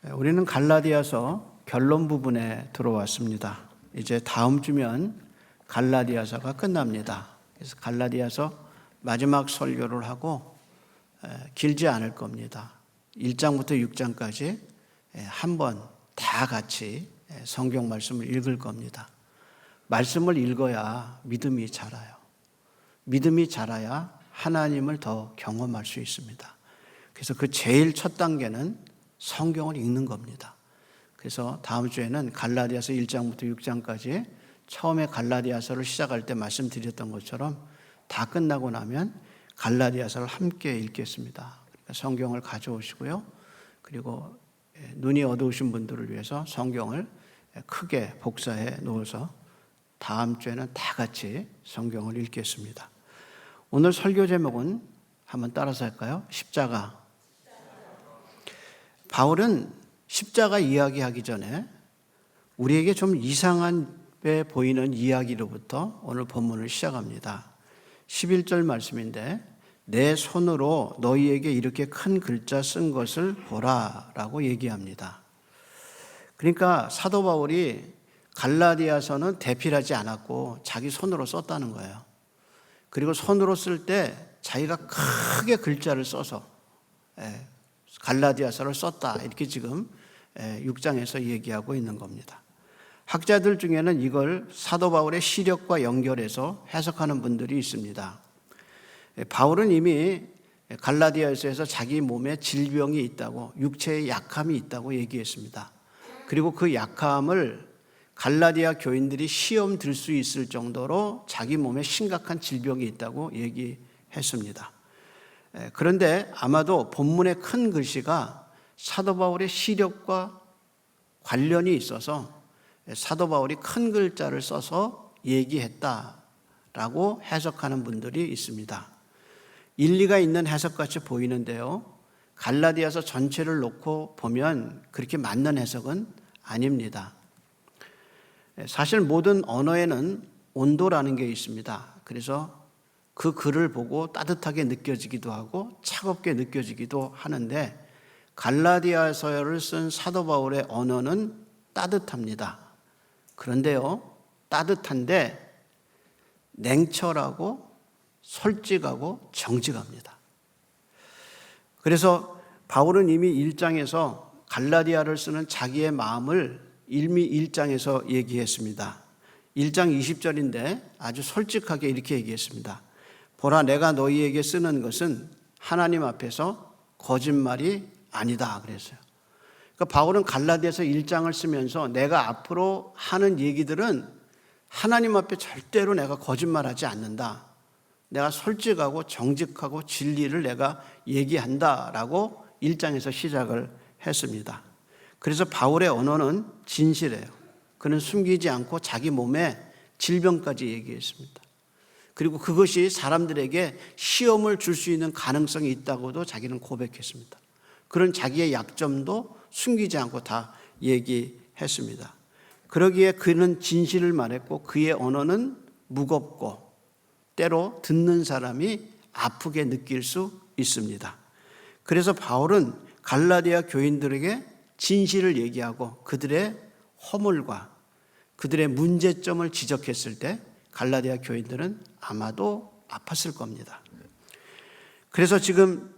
우리는 갈라디아서 결론 부분에 들어왔습니다. 이제 다음 주면 갈라디아서가 끝납니다. 그래서 갈라디아서 마지막 설교를 하고 길지 않을 겁니다. 1장부터 6장까지 한번 다 같이 성경 말씀을 읽을 겁니다. 말씀을 읽어야 믿음이 자라요. 믿음이 자라야 하나님을 더 경험할 수 있습니다. 그래서 그 제일 첫 단계는 성경을 읽는 겁니다. 그래서 다음 주에는 갈라디아서 1장부터 6장까지 처음에 갈라디아서를 시작할 때 말씀드렸던 것처럼 다 끝나고 나면 갈라디아서를 함께 읽겠습니다. 그러니까 성경을 가져오시고요. 그리고 눈이 어두우신 분들을 위해서 성경을 크게 복사해 놓아서 다음 주에는 다 같이 성경을 읽겠습니다. 오늘 설교 제목은 한번 따라서 할까요? 십자가. 바울은 십자가 이야기하기 전에 우리에게 좀 이상하게 보이는 이야기로부터 오늘 본문을 시작합니다. 11절 말씀인데 내 손으로 너희에게 이렇게 큰 글자 쓴 것을 보라 라고 얘기합니다. 그러니까 사도 바울이 갈라디아서는 대필하지 않았고 자기 손으로 썼다는 거예요. 그리고 손으로 쓸 때 자기가 크게 글자를 써서 갈라디아서를 썼다 이렇게 지금 6장에서 얘기하고 있는 겁니다. 학자들 중에는 이걸 사도 바울의 시력과 연결해서 해석하는 분들이 있습니다. 바울은 이미 갈라디아서에서 자기 몸에 질병이 있다고, 육체에 약함이 있다고 얘기했습니다. 그리고 그 약함을 갈라디아 교인들이 시험 들 수 있을 정도로 자기 몸에 심각한 질병이 있다고 얘기했습니다. 그런데 아마도 본문의 큰 글씨가 사도 바울의 시력과 관련이 있어서 사도 바울이 큰 글자를 써서 얘기했다라고 해석하는 분들이 있습니다. 일리가 있는 해석같이 보이는데요. 갈라디아서 전체를 놓고 보면 그렇게 맞는 해석은 아닙니다. 사실 모든 언어에는 온도라는 게 있습니다. 그래서 그 글을 보고 따뜻하게 느껴지기도 하고 차갑게 느껴지기도 하는데 갈라디아서를 쓴 사도 바울의 언어는 따뜻합니다. 그런데요, 따뜻한데 냉철하고 솔직하고 정직합니다. 그래서 바울은 이미 1장에서 갈라디아를 쓰는 자기의 마음을 이미 1장에서 얘기했습니다. 1장 20절인데 아주 솔직하게 이렇게 얘기했습니다. 보라, 내가 너희에게 쓰는 것은 하나님 앞에서 거짓말이 아니다 그랬어요. 그러니까 바울은 갈라디아서 1장을 쓰면서 내가 앞으로 하는 얘기들은 하나님 앞에 절대로 내가 거짓말하지 않는다. 내가 솔직하고 정직하고 진리를 내가 얘기한다라고 1장에서 시작을 했습니다. 그래서 바울의 언어는 진실해요. 그는 숨기지 않고 자기 몸에 질병까지 얘기했습니다. 그리고 그것이 사람들에게 시험을 줄 수 있는 가능성이 있다고도 자기는 고백했습니다. 그런 자기의 약점도 숨기지 않고 다 얘기했습니다. 그러기에 그는 진실을 말했고 그의 언어는 무겁고 때로 듣는 사람이 아프게 느낄 수 있습니다. 그래서 바울은 갈라디아 교인들에게 진실을 얘기하고 그들의 허물과 그들의 문제점을 지적했을 때 갈라디아 교인들은 아마도 아팠을 겁니다. 그래서 지금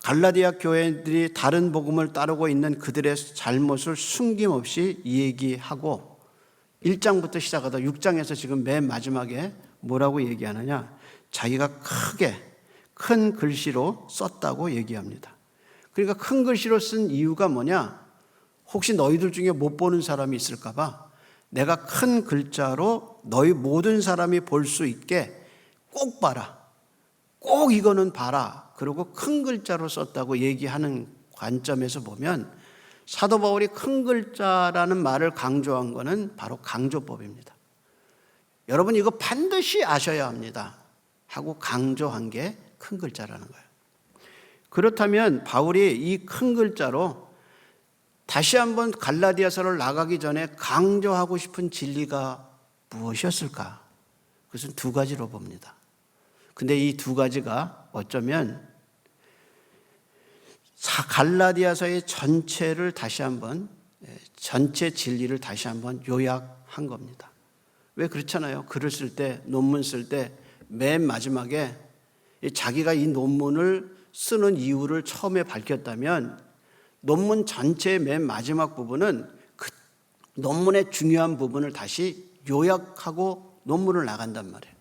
갈라디아 교인들이 다른 복음을 따르고 있는 그들의 잘못을 숨김없이 얘기하고 1장부터 시작하다 6장에서 지금 맨 마지막에 뭐라고 얘기하느냐, 자기가 크게 큰 글씨로 썼다고 얘기합니다. 그러니까 큰 글씨로 쓴 이유가 뭐냐, 혹시 너희들 중에 못 보는 사람이 있을까 봐 내가 큰 글자로 너희 모든 사람이 볼 수 있게 꼭 봐라, 꼭 이거는 봐라, 그리고 큰 글자로 썼다고 얘기하는 관점에서 보면 사도 바울이 큰 글자라는 말을 강조한 것은 바로 강조법입니다. 여러분 이거 반드시 아셔야 합니다 하고 강조한 게 큰 글자라는 거예요. 그렇다면 바울이 이 큰 글자로 다시 한번 갈라디아서를 나가기 전에 강조하고 싶은 진리가 무엇이었을까? 그것은 두 가지로 봅니다. 근데 이 두 가지가 어쩌면 갈라디아서의 전체를 다시 한번, 전체 진리를 다시 한번 요약한 겁니다. 왜 그렇잖아요. 글을 쓸 때, 논문 쓸 때 맨 마지막에 자기가 이 논문을 쓰는 이유를 처음에 밝혔다면 논문 전체의 맨 마지막 부분은 그 논문의 중요한 부분을 다시 요약하고 논문을 나간단 말이에요.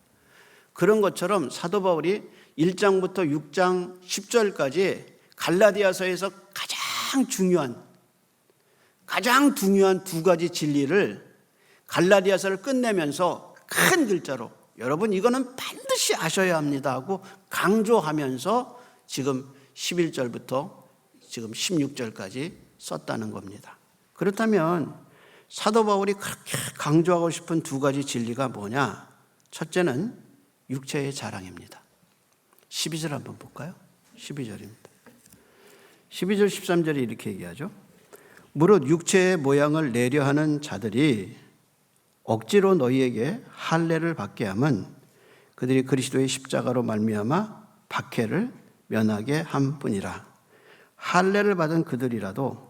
그런 것처럼 사도 바울이 1장부터 6장 10절까지 갈라디아서에서 가장 중요한 두 가지 진리를 갈라디아서를 끝내면서 큰 글자로 여러분 이거는 반드시 아셔야 합니다 하고 강조하면서 지금 11절부터 지금 16절까지 썼다는 겁니다. 그렇다면 사도 바울이 그렇게 강조하고 싶은 두 가지 진리가 뭐냐? 첫째는 육체의 자랑입니다. 12절 한번 볼까요? 12절입니다. 12절 13절에 이렇게 얘기하죠. 무릇 육체의 모양을 내려 하는 자들이 억지로 너희에게 할례를 받게 함은 그들이 그리스도의 십자가로 말미암아 박해를 면하게 함뿐이라. 할례를 받은 그들이라도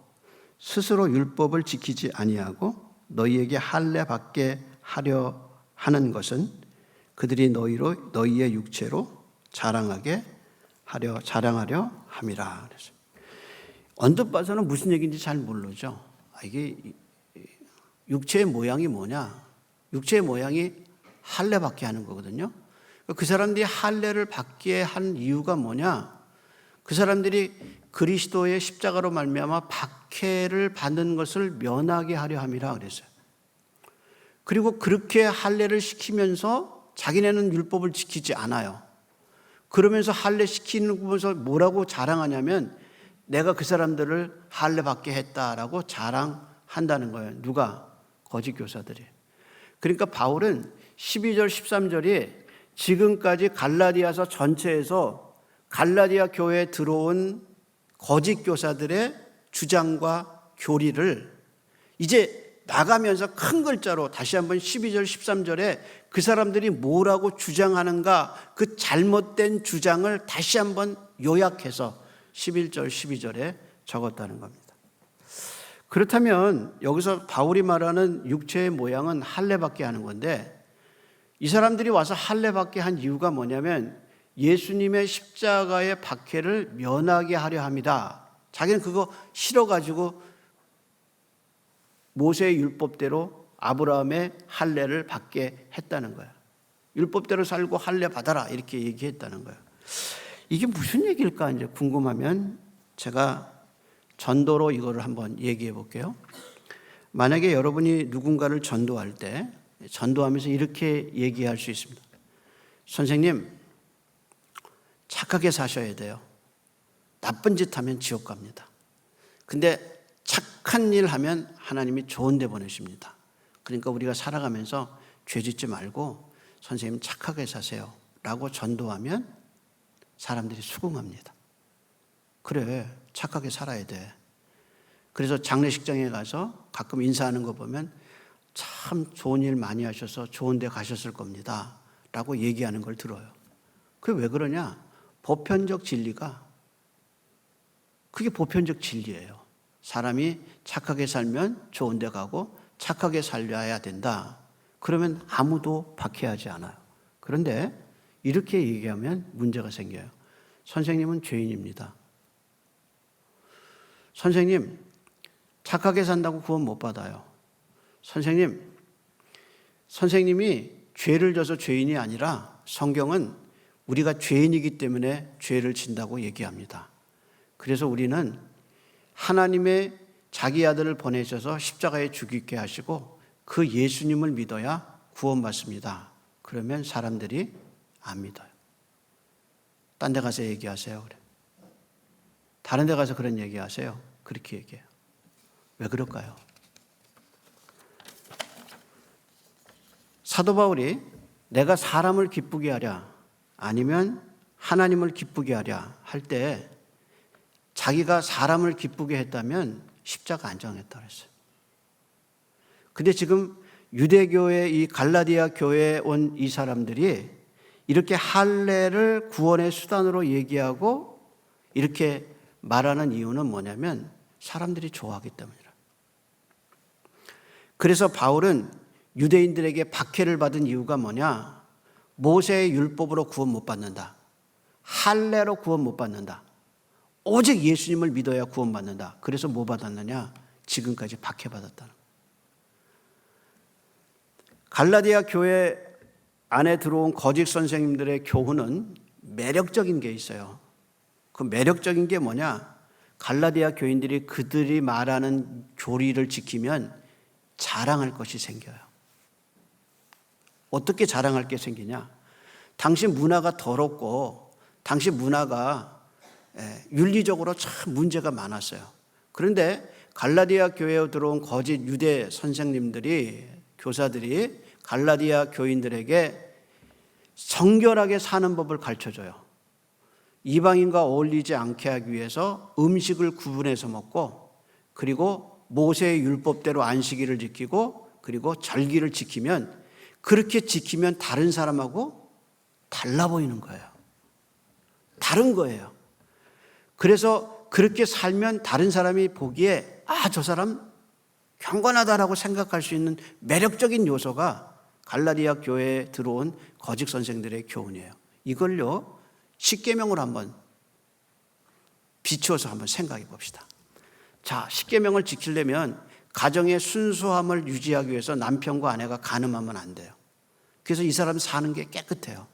스스로 율법을 지키지 아니하고 너희에게 할례 받게 하려 하는 것은 그들이 너희의 육체로 자랑하려 함이라. 그래서 언뜻 봐서는 무슨 얘기인지 잘 모르죠. 이게 육체의 모양이 뭐냐? 육체의 모양이 할례 받게 하는 거거든요. 그 사람들이 할례를 받게 한 이유가 뭐냐? 그 사람들이 그리스도의 십자가로 말미암아 박해를 받는 것을 면하게 하려 함이라 그랬어요. 그리고 그렇게 할례를 시키면서 자기네는 율법을 지키지 않아요. 그러면서 할례 시키는 것을 뭐라고 자랑하냐면 내가 그 사람들을 할례 받게 했다라고 자랑한다는 거예요. 누가? 거짓 교사들이. 그러니까 바울은 12절 13절이 지금까지 갈라디아서 전체에서 갈라디아 교회에 들어온 거짓 교사들의 주장과 교리를 이제 나가면서 큰 글자로 다시 한번 12절 13절에 그 사람들이 뭐라고 주장하는가 그 잘못된 주장을 다시 한번 요약해서 11절 12절에 적었다는 겁니다. 그렇다면 여기서 바울이 말하는 육체의 모양은 할례 받게 하는 건데 이 사람들이 와서 할례 받게 한 이유가 뭐냐면 예수님의 십자가의 박해를 면하게 하려 합니다. 자기는 그거 싫어가지고 모세의 율법대로 아브라함의 할례를 받게 했다는 거야. 율법대로 살고 할례 받아라 이렇게 얘기했다는 거야. 이게 무슨 얘기일까 이제 궁금하면 제가 전도로 이거를 한번 얘기해 볼게요. 만약에 여러분이 누군가를 전도할 때 전도하면서 이렇게 얘기할 수 있습니다. 선생님, 착하게 사셔야 돼요. 나쁜 짓 하면 지옥 갑니다. 근데 착한 일 하면 하나님이 좋은 데 보내십니다. 그러니까 우리가 살아가면서 죄 짓지 말고 선생님 착하게 사세요 라고 전도하면 사람들이 수긍합니다. 그래, 착하게 살아야 돼. 그래서 장례식장에 가서 가끔 인사하는 거 보면 참 좋은 일 많이 하셔서 좋은 데 가셨을 겁니다 라고 얘기하는 걸 들어요. 그게 왜 그러냐? 보편적 진리가 그게 보편적 진리예요. 사람이 착하게 살면 좋은 데 가고 착하게 살려야 된다. 그러면 아무도 박해하지 않아요. 그런데 이렇게 얘기하면 문제가 생겨요. 선생님은 죄인입니다. 선생님, 착하게 산다고 구원 못 받아요. 선생님이 죄를 져서 죄인이 아니라 성경은 우리가 죄인이기 때문에 죄를 진다고 얘기합니다. 그래서 우리는 하나님의 자기 아들을 보내셔서 십자가에 죽게 하시고 그 예수님을 믿어야 구원받습니다. 그러면 사람들이 안 믿어요. 딴 데 가서 얘기하세요. 그래. 다른 데 가서 그런 얘기하세요. 그렇게 얘기해요. 왜 그럴까요? 사도 바울이 내가 사람을 기쁘게 하랴 아니면 하나님을 기쁘게 하랴 할 때 자기가 사람을 기쁘게 했다면 십자가 안 정했다고 했어요. 근데 지금 유대교회 이 갈라디아 교회에 온 이 사람들이 이렇게 할례를 구원의 수단으로 얘기하고 이렇게 말하는 이유는 뭐냐면 사람들이 좋아하기 때문이라. 그래서 바울은 유대인들에게 박해를 받은 이유가 뭐냐? 모세의 율법으로 구원 못 받는다. 할례로 구원 못 받는다. 오직 예수님을 믿어야 구원 받는다. 그래서 뭐 받았느냐? 지금까지 박해받았다는. 갈라디아 교회 안에 들어온 거짓 선생님들의 교훈은 매력적인 게 있어요. 그 매력적인 게 뭐냐? 갈라디아 교인들이 그들이 말하는 교리를 지키면 자랑할 것이 생겨요. 어떻게 자랑할 게 생기냐? 당신 문화가 더럽고 당신 문화가 윤리적으로 참 문제가 많았어요. 그런데 갈라디아 교회에 들어온 거짓 유대 선생님들이, 교사들이 갈라디아 교인들에게 정결하게 사는 법을 가르쳐줘요. 이방인과 어울리지 않게 하기 위해서 음식을 구분해서 먹고, 그리고 모세의 율법대로 안식일을 지키고, 그리고 절기를 지키면, 그렇게 지키면 다른 사람하고 달라 보이는 거예요. 다른 거예요. 그래서 그렇게 살면 다른 사람이 보기에 저 사람 경건하다라고 생각할 수 있는 매력적인 요소가 갈라디아 교회에 들어온 거짓 선생들의 교훈이에요. 이걸요, 십계명으로 한번 비추어서 한번 생각해 봅시다. 자, 십계명을 지키려면 가정의 순수함을 유지하기 위해서 남편과 아내가 간음하면 안 돼요. 그래서 이 사람 사는 게 깨끗해요.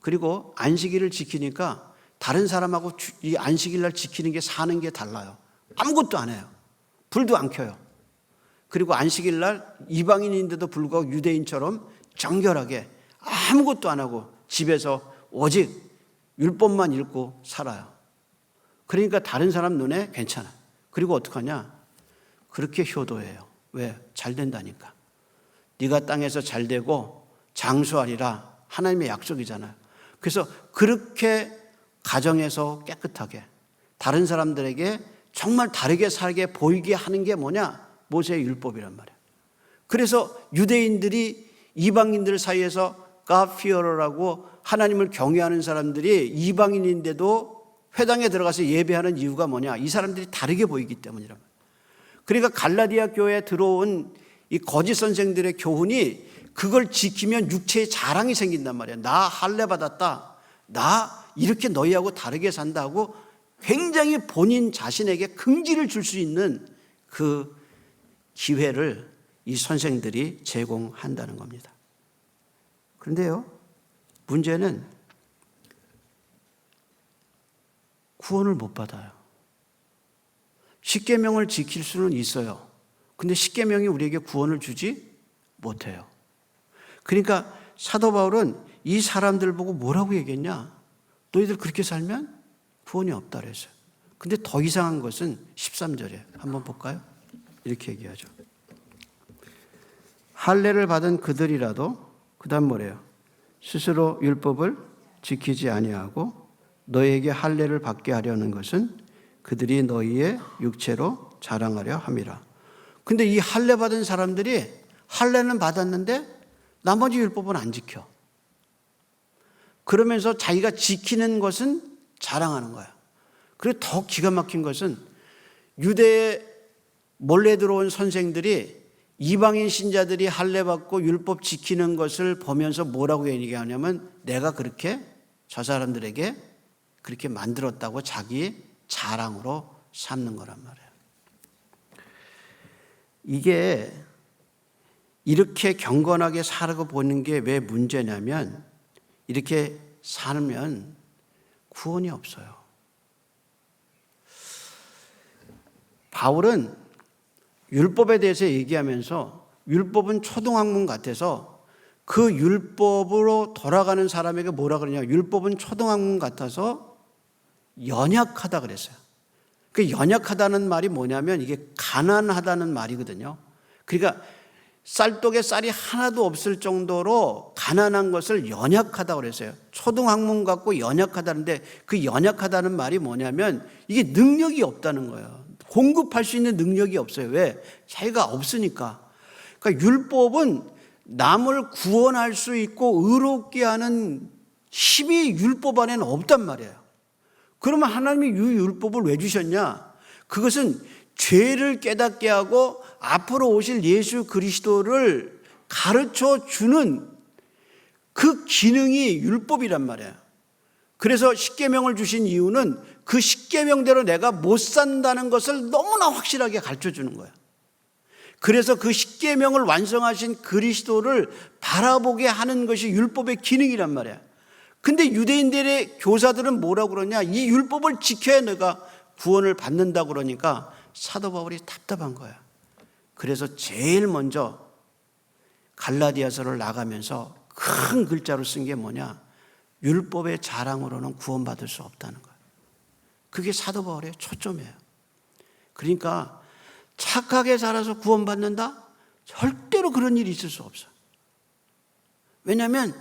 그리고 안식일을 지키니까 다른 사람하고 이 안식일날 지키는 게 사는 게 달라요. 아무것도 안 해요. 불도 안 켜요. 그리고 안식일날 이방인인데도 불구하고 유대인처럼 정결하게 아무것도 안 하고 집에서 오직 율법만 읽고 살아요. 그러니까 다른 사람 눈에 괜찮아요. 그리고 어떡하냐? 그렇게 효도해요. 왜? 잘 된다니까. 네가 땅에서 잘 되고 장수하리라 하나님의 약속이잖아요. 그래서 그렇게 가정에서 깨끗하게 다른 사람들에게 정말 다르게 살게 보이게 하는 게 뭐냐? 모세의 율법이란 말이에요. 그래서 유대인들이 이방인들 사이에서 가피어러라고 하나님을 경외하는 사람들이 이방인인데도 회당에 들어가서 예배하는 이유가 뭐냐? 이 사람들이 다르게 보이기 때문이란 말이에요. 그러니까 갈라디아 교회에 들어온 이 거짓 선생들의 교훈이 그걸 지키면 육체의 자랑이 생긴단 말이에요. 나 할례 받았다. 나 이렇게 너희하고 다르게 산다고 굉장히 본인 자신에게 긍지를 줄 수 있는 그 기회를 이 선생들이 제공한다는 겁니다. 그런데요, 문제는 구원을 못 받아요. 십계명을 지킬 수는 있어요. 근데 십계명이 우리에게 구원을 주지 못해요. 그러니까 사도 바울은 이 사람들 보고 뭐라고 얘기했냐? 너희들 그렇게 살면 구원이 없다 그랬어요. 근데 더 이상한 것은 13절에 한번 볼까요? 이렇게 얘기하죠. 할례를 받은 그들이라도 그다음 뭐래요? 스스로 율법을 지키지 아니하고 너희에게 할례를 받게 하려는 것은 그들이 너희의 육체로 자랑하려 함이라. 근데 이 할례 받은 사람들이 할례는 받았는데 나머지 율법은 안 지켜. 그러면서 자기가 지키는 것은 자랑하는 거야. 그리고 더 기가 막힌 것은 유대에 몰래 들어온 선생들이 이방인 신자들이 할례 받고 율법 지키는 것을 보면서 뭐라고 얘기하냐면 내가 그렇게 저 사람들에게 그렇게 만들었다고 자기 자랑으로 삼는 거란 말이에요. 이게 이렇게 경건하게 살고 보는 게 왜 문제냐면 이렇게 살면 구원이 없어요. 바울은 율법에 대해서 얘기하면서 율법은 초등학문 같아서 그 율법으로 돌아가는 사람에게 뭐라 그러냐? 율법은 초등학문 같아서 연약하다 그랬어요. 그 연약하다는 말이 뭐냐면 이게 가난하다는 말이거든요. 그러니까 쌀독에 쌀이 하나도 없을 정도로 가난한 것을 연약하다고 그랬어요. 초등학문 같고 연약하다는데 그 연약하다는 말이 뭐냐면 이게 능력이 없다는 거예요. 공급할 수 있는 능력이 없어요. 왜? 자기가 없으니까. 그러니까 율법은 남을 구원할 수 있고 의롭게 하는 힘이 율법 안에는 없단 말이에요. 그러면 하나님이 율법을 왜 주셨냐? 그것은 죄를 깨닫게 하고 앞으로 오실 예수 그리스도를 가르쳐 주는 그 기능이 율법이란 말이에요. 그래서 십계명을 주신 이유는 그 십계명대로 내가 못 산다는 것을 너무나 확실하게 가르쳐 주는 거예요. 그래서 그 십계명을 완성하신 그리스도를 바라보게 하는 것이 율법의 기능이란 말이에요. 근데 유대인들의 교사들은 뭐라고 그러냐? 이 율법을 지켜야 내가 구원을 받는다고 그러니까 사도 바울이 답답한 거예요. 그래서 제일 먼저 갈라디아서를 나가면서 큰 글자로 쓴 게 뭐냐? 율법의 자랑으로는 구원받을 수 없다는 거예요. 그게 사도 바울의 초점이에요. 그러니까 착하게 살아서 구원받는다? 절대로 그런 일이 있을 수 없어요. 왜냐하면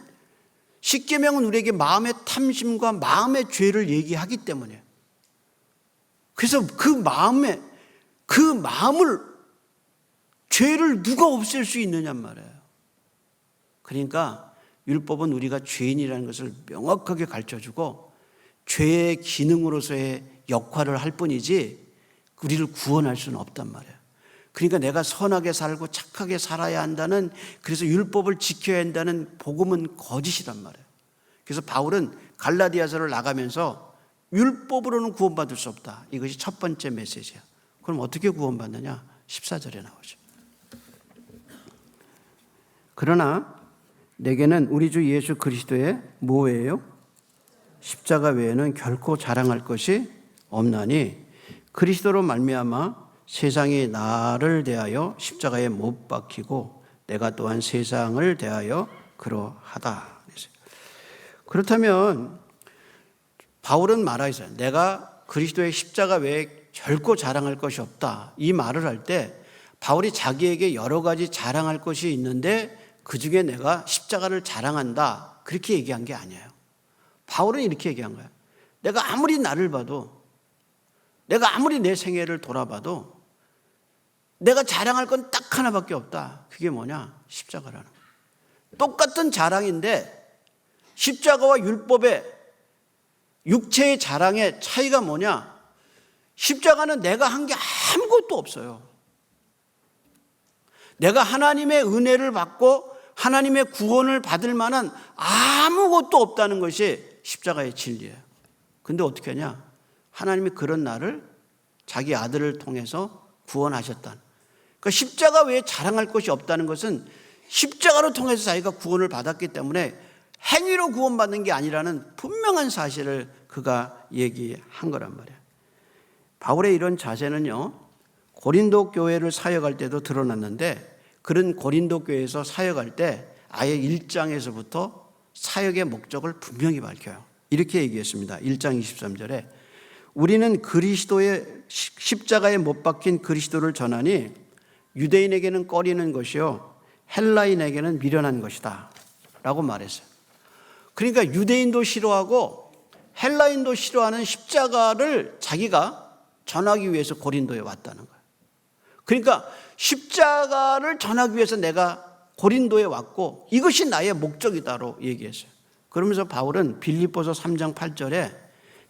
십계명은 우리에게 마음의 탐심과 마음의 죄를 얘기하기 때문이에요. 그래서 그 마음을 죄를 누가 없앨 수 있느냔 말이에요. 그러니까 율법은 우리가 죄인이라는 것을 명확하게 가르쳐주고 죄의 기능으로서의 역할을 할 뿐이지 우리를 구원할 수는 없단 말이에요. 그러니까 내가 선하게 살고 착하게 살아야 한다는, 그래서 율법을 지켜야 한다는 복음은 거짓이란 말이에요. 그래서 바울은 갈라디아서를 나가면서 율법으로는 구원받을 수 없다. 이것이 첫 번째 메시지야. 그럼 어떻게 구원받느냐? 14절에 나오죠. 그러나 내게는 우리 주 예수 그리스도의 뭐예요? 십자가 외에는 결코 자랑할 것이 없나니 그리스도로 말미암아 세상이 나를 대하여 십자가에 못 박히고 내가 또한 세상을 대하여 그러하다. 그렇다면 바울은 말하기를 내가 그리스도의 십자가 외에 결코 자랑할 것이 없다. 이 말을 할 때 바울이 자기에게 여러 가지 자랑할 것이 있는데 그중에 내가 십자가를 자랑한다. 그렇게 얘기한 게 아니에요. 바울은 이렇게 얘기한 거예요. 내가 아무리 나를 봐도, 내가 아무리 내 생애를 돌아봐도 내가 자랑할 건 딱 하나밖에 없다. 그게 뭐냐? 십자가라는 거예요. 똑같은 자랑인데 십자가와 율법의 육체의 자랑의 차이가 뭐냐? 십자가는 내가 한 게 아무것도 없어요. 내가 하나님의 은혜를 받고 하나님의 구원을 받을 만한 아무것도 없다는 것이 십자가의 진리예요. 근데 어떻게 하냐? 하나님이 그런 나를 자기 아들을 통해서 구원하셨다. 그러니까 십자가 외에 자랑할 것이 없다는 것은 십자가로 통해서 자기가 구원을 받았기 때문에 행위로 구원받는 게 아니라는 분명한 사실을 그가 얘기한 거란 말이에요. 바울의 이런 자세는요, 고린도 교회를 사역할 때도 드러났는데, 그런 고린도 교회에서 사역할 때 아예 1장에서부터 사역의 목적을 분명히 밝혀요. 이렇게 얘기했습니다. 1장 23절에 우리는 그리스도의 십자가에 못 박힌 그리스도를 전하니 유대인에게는 꺼리는 것이요 헬라인에게는 미련한 것이다 라고 말했어요. 그러니까 유대인도 싫어하고 헬라인도 싫어하는 십자가를 자기가 전하기 위해서 고린도에 왔다는 거예요. 그러니까 십자가를 전하기 위해서 내가 고린도에 왔고 이것이 나의 목적이다로 얘기했어요. 그러면서 바울은 빌립보서 3장 8절에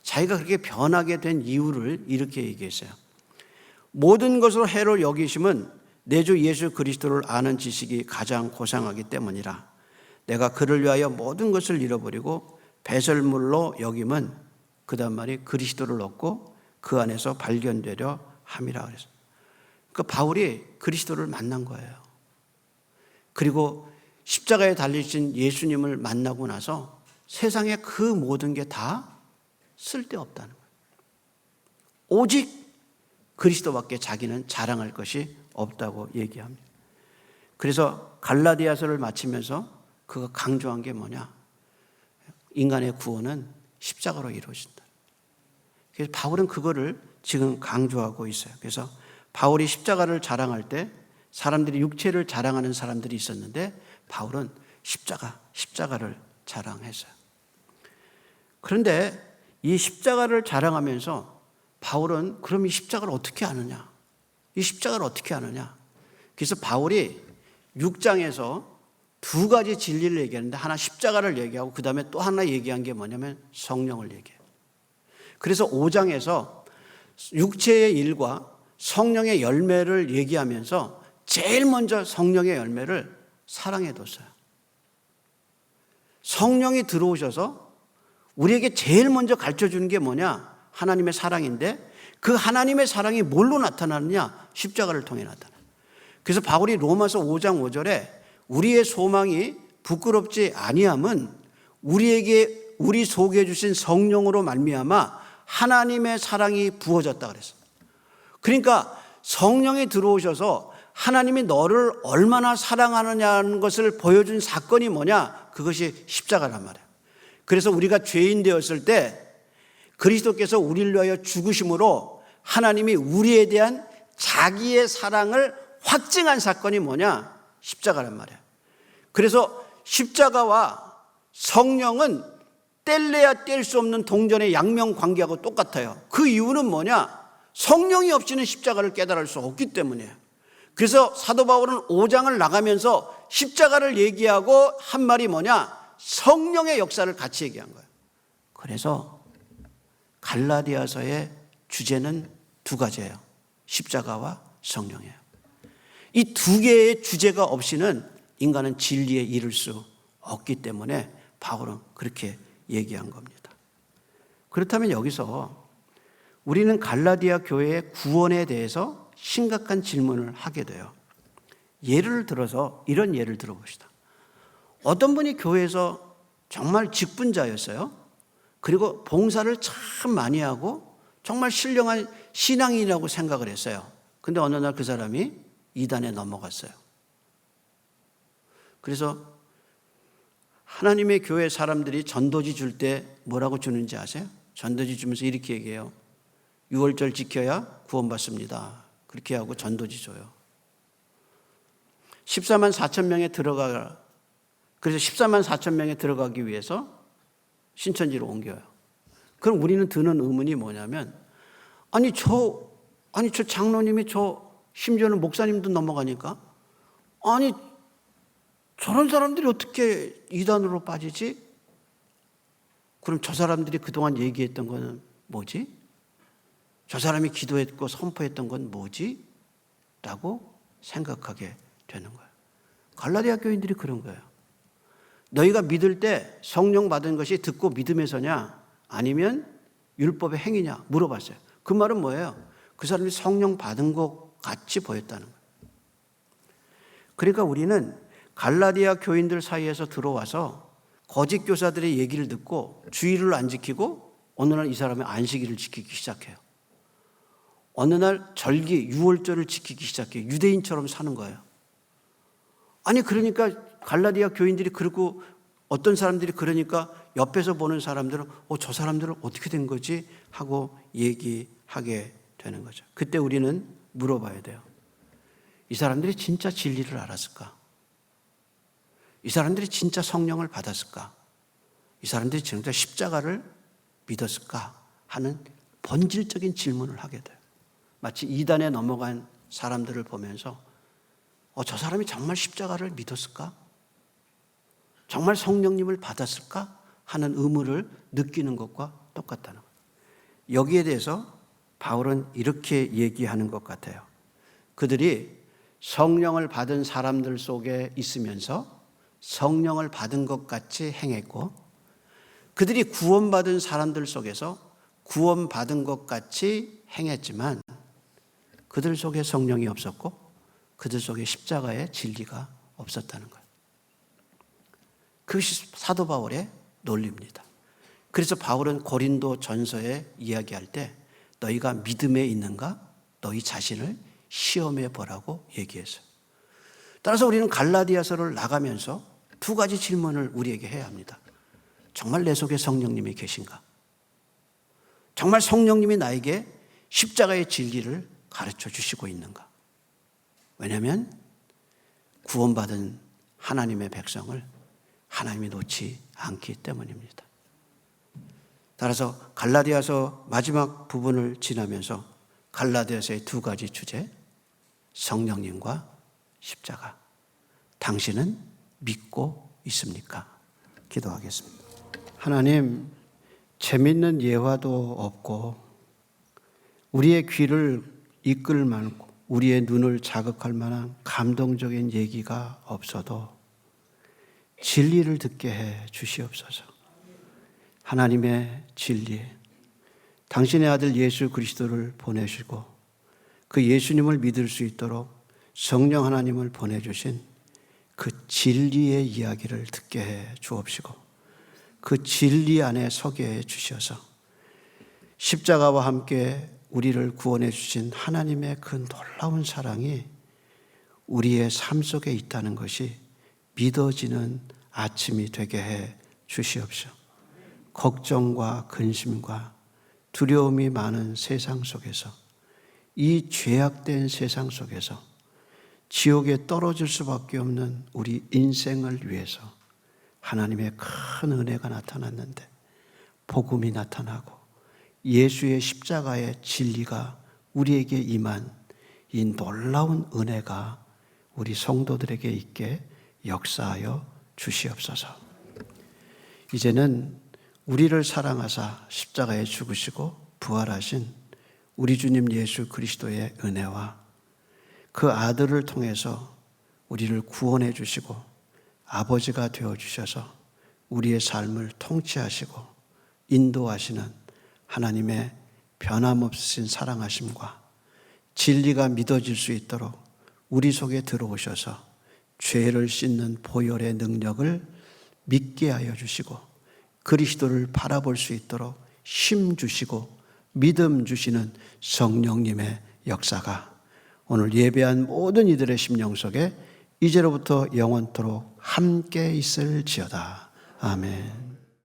자기가 그렇게 변하게 된 이유를 이렇게 얘기했어요. 모든 것으로 해로 여기심은 내 주 예수 그리스도를 아는 지식이 가장 고상하기 때문이라. 내가 그를 위하여 모든 것을 잃어버리고 배설물로 여김은, 그 다음 말이 그리스도를 얻고 그 안에서 발견되려 함이라 그랬어요. 그러니까 바울이 그리스도를 만난 거예요. 그리고 십자가에 달리신 예수님을 만나고 나서 세상의 그 모든 게 다 쓸데없다는 거예요. 오직 그리스도밖에 자기는 자랑할 것이 없다고 얘기합니다. 그래서 갈라디아서를 마치면서 그가 강조한 게 뭐냐? 인간의 구원은 십자가로 이루어진다. 그래서 바울은 그거를 지금 강조하고 있어요. 그래서 바울이 십자가를 자랑할 때 사람들이 육체를 자랑하는 사람들이 있었는데 바울은 십자가를 자랑했어요. 그런데 이 십자가를 자랑하면서 바울은 그럼 이 십자가를 어떻게 아느냐? 이 십자가를 어떻게 아느냐? 그래서 바울이 6장에서 두 가지 진리를 얘기하는데 하나 십자가를 얘기하고 그 다음에 또 하나 얘기한 게 뭐냐면 성령을 얘기해요. 그래서 5장에서 육체의 일과 성령의 열매를 얘기하면서 제일 먼저 성령의 열매를 사랑에 뒀어요. 성령이 들어오셔서 우리에게 제일 먼저 가르쳐 주는 게 뭐냐? 하나님의 사랑인데, 그 하나님의 사랑이 뭘로 나타나느냐? 십자가를 통해 나타나요. 그래서 바울이 로마서 5장 5절에 우리의 소망이 부끄럽지 아니함은 우리 속에 주신 성령으로 말미암아 하나님의 사랑이 부어졌다 그랬어요. 그러니까 성령이 들어오셔서 하나님이 너를 얼마나 사랑하느냐는 것을 보여준 사건이 뭐냐? 그것이 십자가란 말이에요. 그래서 우리가 죄인 되었을 때 그리스도께서 우리를 위하여 죽으심으로 하나님이 우리에 대한 자기의 사랑을 확증한 사건이 뭐냐? 십자가란 말이에요. 그래서 십자가와 성령은 뗄래야 뗄 수 없는 동전의 양면 관계하고 똑같아요. 그 이유는 뭐냐? 성령이 없이는 십자가를 깨달을 수 없기 때문이에요. 그래서 사도 바울은 5장을 나가면서 십자가를 얘기하고 한 말이 뭐냐? 성령의 역사를 같이 얘기한 거예요. 그래서 갈라디아서의 주제는 두 가지예요. 십자가와 성령이에요. 이 두 개의 주제가 없이는 인간은 진리에 이를 수 없기 때문에 바울은 그렇게 얘기한 겁니다. 그렇다면 여기서 우리는 갈라디아 교회의 구원에 대해서 심각한 질문을 하게 돼요. 예를 들어서 이런 예를 들어봅시다. 어떤 분이 교회에서 정말 직분자였어요. 그리고 봉사를 참 많이 하고 정말 신령한 신앙인이라고 생각을 했어요. 근데 어느 날 그 사람이 이단에 넘어갔어요. 그래서 하나님의 교회 사람들이 전도지 줄 때 뭐라고 주는지 아세요? 전도지 주면서 이렇게 얘기해요. 6월절 지켜야 구원받습니다. 그렇게 하고 전도지 줘요. 14만 4천 명에 들어가, 그래서 14만 4천 명에 들어가기 위해서 신천지로 옮겨요. 그럼 우리는 드는 의문이 뭐냐면, 아니 저 장로님이 심지어는 목사님도 넘어가니까, 아니 저런 사람들이 어떻게 이단으로 빠지지? 그럼 저 사람들이 그동안 얘기했던 거는 뭐지? 저 사람이 기도했고 선포했던 건 뭐지? 라고 생각하게 되는 거예요. 갈라디아 교인들이 그런 거예요. 너희가 믿을 때 성령 받은 것이 듣고 믿음에서냐 아니면 율법의 행위냐 물어봤어요. 그 말은 뭐예요? 그 사람이 성령 받은 것 같이 보였다는 거예요. 그러니까 우리는 갈라디아 교인들 사이에서 들어와서 거짓 교사들의 얘기를 듣고 주의를 안 지키고 어느 날 이 사람이 안식일을 지키기 시작해요. 어느 날 절기, 유월절을 지키기 시작해요. 유대인처럼 사는 거예요. 아니 그러니까 갈라디아 교인들이 그러고 어떤 사람들이 그러니까 옆에서 보는 사람들은 저 사람들은 어떻게 된 거지? 하고 얘기하게 되는 거죠. 그때 우리는 물어봐야 돼요. 이 사람들이 진짜 진리를 알았을까? 이 사람들이 진짜 성령을 받았을까? 이 사람들이 진짜 십자가를 믿었을까? 하는 본질적인 질문을 하게 돼요. 마치 이단에 넘어간 사람들을 보면서 저 사람이 정말 십자가를 믿었을까? 정말 성령님을 받았을까? 하는 의무를 느끼는 것과 똑같다는 거예요. 여기에 대해서 바울은 이렇게 얘기하는 것 같아요. 그들이 성령을 받은 사람들 속에 있으면서 성령을 받은 것 같이 행했고, 그들이 구원받은 사람들 속에서 구원받은 것 같이 행했지만 그들 속에 성령이 없었고 그들 속에 십자가의 진리가 없었다는 거예요. 그것이 사도 바울의 논리입니다. 그래서 바울은 고린도 전서에 이야기할 때 너희가 믿음에 있는가? 너희 자신을 시험해 보라고 얘기했어요. 따라서 우리는 갈라디아서를 나가면서 두 가지 질문을 우리에게 해야 합니다. 정말 내 속에 성령님이 계신가? 정말 성령님이 나에게 십자가의 진리를 가르쳐 주시고 있는가? 왜냐하면 구원받은 하나님의 백성을 하나님이 놓지 않기 때문입니다. 따라서 갈라디아서 마지막 부분을 지나면서 갈라디아서의 두 가지 주제, 성령님과 십자가. 당신은 믿고 있습니까? 기도하겠습니다. 하나님, 재밌는 예화도 없고 우리의 귀를 이끌 만고 우리의 눈을 자극할 만한 감동적인 얘기가 없어도 진리를 듣게 해 주시옵소서. 하나님의 진리, 당신의 아들 예수 그리스도를 보내시고 그 예수님을 믿을 수 있도록 성령 하나님을 보내주신 그 진리의 이야기를 듣게 해 주옵시고 그 진리 안에 서게 해 주셔서 십자가와 함께 우리를 구원해 주신 하나님의 그 놀라운 사랑이 우리의 삶 속에 있다는 것이 믿어지는 아침이 되게 해 주시옵소서. 걱정과 근심과 두려움이 많은 세상 속에서, 이 죄악된 세상 속에서 지옥에 떨어질 수밖에 없는 우리 인생을 위해서 하나님의 큰 은혜가 나타났는데, 복음이 나타나고 예수의 십자가의 진리가 우리에게 임한 이 놀라운 은혜가 우리 성도들에게 있게 역사하여 주시옵소서. 이제는 우리를 사랑하사 십자가에 죽으시고 부활하신 우리 주님 예수 그리스도의 은혜와 그 아들을 통해서 우리를 구원해 주시고 아버지가 되어 주셔서 우리의 삶을 통치하시고 인도하시는 하나님의 변함없으신 사랑하심과 진리가 믿어질 수 있도록 우리 속에 들어오셔서 죄를 씻는 보혈의 능력을 믿게 하여 주시고 그리스도를 바라볼 수 있도록 힘 주시고 믿음 주시는 성령님의 역사가 오늘 예배한 모든 이들의 심령 속에 이제로부터 영원토록 함께 있을지어다. 아멘.